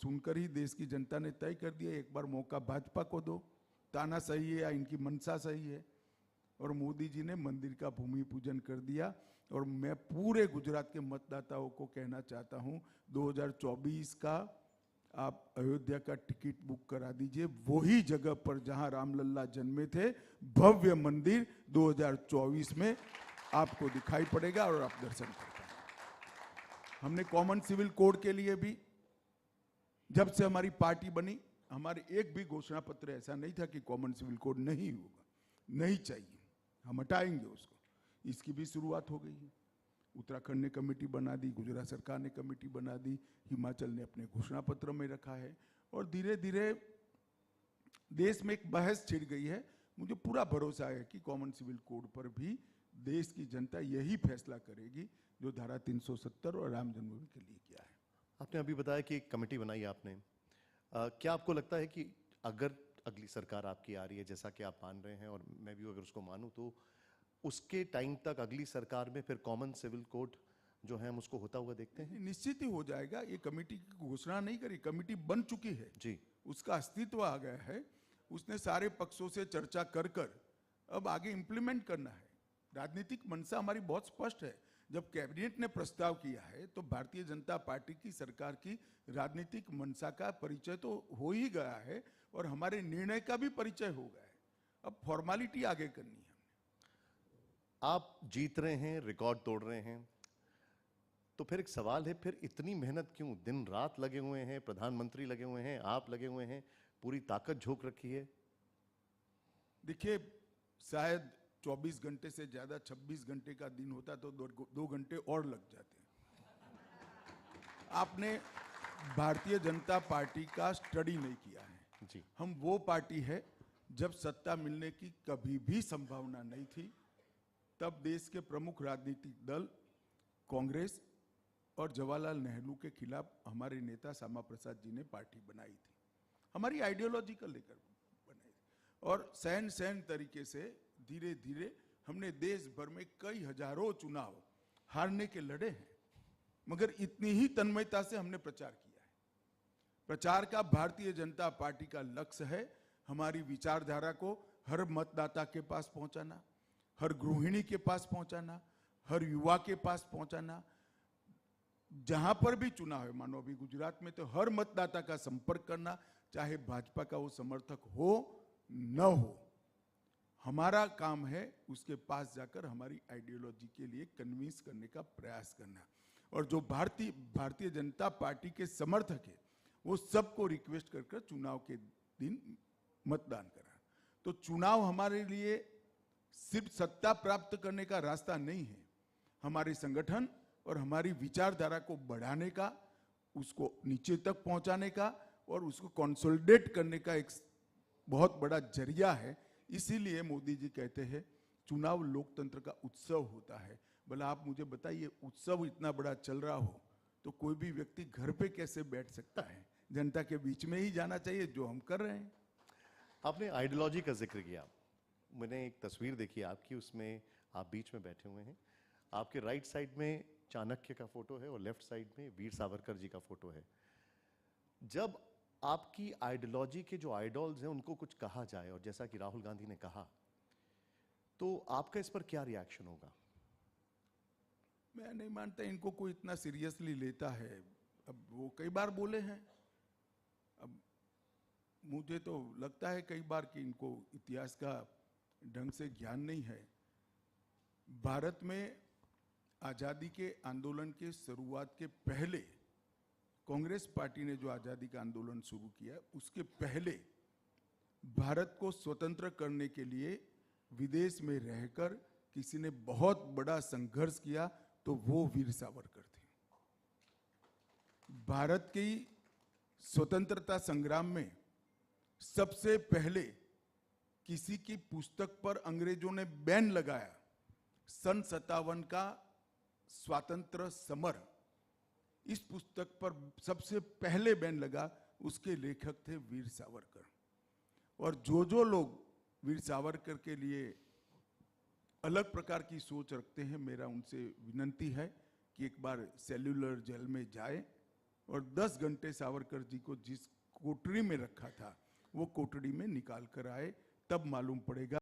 सुनकर ही देश की जनता ने तय कर दिया एक बार मौका भाजपा को दो, ताना सही है या इनकी मनसा सही है। और मोदी जी ने मंदिर का भूमि पूजन कर दिया। और मैं पूरे गुजरात के मतदाताओं को कहना चाहता हूं, 2024 का आप अयोध्या का टिकट बुक करा दीजिए, वही जगह पर जहां रामलल्ला जन्मे थे, भव्य मंदिर 2024 में आपको दिखाई पड़ेगा और आप दर्शन कर पाएंगे। हमने कॉमन सिविल कोड के लिए भी, जब से हमारी पार्टी बनी, हमारे एक भी घोषणा पत्र ऐसा नहीं था कि कॉमन सिविल कोड नहीं होगा, नहीं चाहिए, हम हटाएंगे उसको। इसकी भी शुरुआत हो गई है। उत्तराखंड ने कमेटी बना दी, गुजरात सरकार ने कमेटी बना दी, हिमाचल ने अपने घोषणा पत्र में रखा है। और धीरे धीरे देश में एक बहस छिड़ गई है। मुझे पूरा भरोसा है कि कॉमन सिविल कोड पर भी देश की जनता यही फैसला करेगी जो धारा 370 और राम जन्मभूमि के लिए किया है। आपने अभी बताया कि एक कमेटी बनाई आपने, क्या आपको लगता है कि अगर अगली सरकार आपकी आ रही है, जैसा कि आप मान रहे हैं और मैं भी अगर उसको मानूं, तो उसके टाइम तक अगली सरकार में फिर कॉमन सिविल कोड जो है हम उसको होता हुआ देखते हैं? निश्चित ही हो जाएगा। ये कमेटी की घोषणा नहीं करी, कमेटी बन चुकी है जी, उसका अस्तित्व आ गया है। उसने सारे पक्षों से चर्चा कर अब आगे इंप्लीमेंट करना है। राजनीतिक मंशा हमारी बहुत स्पष्ट है। जब कैबिनेट ने प्रस्ताव किया है तो भारतीय जनता पार्टी की सरकार की राजनीतिक मंशा का परिचय तो हो ही गया है और हमारे निर्णय का भी परिचय हो गया है। अब फॉर्मेलिटी आगे करनी है। आप जीत रहे हैं, रिकॉर्ड तोड़ रहे हैं, तो फिर एक सवाल है, फिर इतनी मेहनत क्यों? दिन रात लगे हुए हैं, प्रधानमंत्री लगे हुए हैं, आप लगे हुए हैं, पूरी ताकत झोंक रखी है। देखिए, शायद 24 घंटे से ज्यादा 26 घंटे का दिन होता तो 2 घंटे और लग जाते। आपने भारतीय जनता पार्टी का स्टडी नहीं किया है जी। हम वो पार्टी है, जब सत्ता मिलने की कभी भी संभावना नहीं थी, तब देश के प्रमुख राजनीतिक दल कांग्रेस और जवाहरलाल नेहरू के खिलाफ हमारे नेता श्यामा प्रसाद जी ने पार्टी बनाई थी। हमारी आइडियोलॉजी को लेकर बनाई थी और सहन तरीके से धीरे धीरे हमने देश भर में कई हजारों चुनाव हारने के लड़े हैं, मगर इतनी ही तन्मयता से हमने प्रचार किया है। प्रचार का भारतीय जनता पार्टी का लक्ष्य है हमारी विचारधारा को हर मतदाता के पास पहुंचाना, हर गृहिणी के पास पहुंचाना, हर युवा के पास पहुंचाना। जहां पर भी चुनाव है, मानो अभी गुजरात में, तो हर मतदाता का संपर्क करना, चाहे भाजपा का वो समर्थक हो न हो। हमारा काम है उसके पास जाकर हमारी आइडियोलॉजी के लिए कन्विंस करने का प्रयास करना। और जो भारतीय जनता पार्टी के समर्थक है वो सबको रिक्वेस्ट कर चुनाव के दिन मतदान करा। तो चुनाव हमारे लिए सिर्फ सत्ता प्राप्त करने का रास्ता नहीं है, हमारे संगठन और हमारी विचारधारा को बढ़ाने का, उसको नीचे तक पहुंचाने का और उसको कंसोलिडेट करने का एक बहुत बड़ा जरिया है। इसीलिए मोदी जी कहते हैं चुनाव लोकतंत्र का उत्सव होता है। भला आप मुझे बताइए, उत्सव इतना बड़ा चल रहा हो तो कोई भी व्यक्ति घर पे कैसे बैठ सकता है? जनता के बीच में ही जाना चाहिए, जो हम कर रहे हैं। आपने आइडियोलॉजी का जिक्र किया, मैंने एक तस्वीर देखी आपकी, उसमें आप बीच में बैठे हुए हैं, आपके राइट साइड में चाणक्य का फोटो है और लेफ्ट साइड में वीर सावरकर जी का फोटो है। जब आपकी आइडियोलॉजी के जो आइडॉल्स हैं उनको कुछ कहा जाए, और जैसा कि राहुल गांधी ने कहा, तो आपका इस पर क्या रिएक्शन होगा? मैं नहीं मानता इनको कोई इतना सीरियसली लेता है। अब वो कई बार बोले हैं, अब मुझे तो लगता है कई बार कि इनको इतिहास का ढंग से ज्ञान नहीं है। भारत में आज़ादी के आंदोलन के शुरुआत के पहले, कांग्रेस पार्टी ने जो आज़ादी का आंदोलन शुरू किया, उसके पहले भारत को स्वतंत्र करने के लिए विदेश में रहकर किसी ने बहुत बड़ा संघर्ष किया तो वो वीर सावरकर थे। भारत की स्वतंत्रता संग्राम में सबसे पहले किसी की पुस्तक पर अंग्रेजों ने बैन लगाया, सन 57 का स्वातंत्र समर, इस पुस्तक पर सबसे पहले बैन लगा, उसके लेखक थे वीर सावरकर। और जो लोग वीर सावरकर के लिए अलग प्रकार की सोच रखते हैं, मेरा उनसे विनंती है कि एक बार सेल्युलर जेल में जाए और 10 घंटे सावरकर जी को जिस कोठरी में रखा था वो कोठरी में निकाल कर आए, तब मालूम पड़ेगा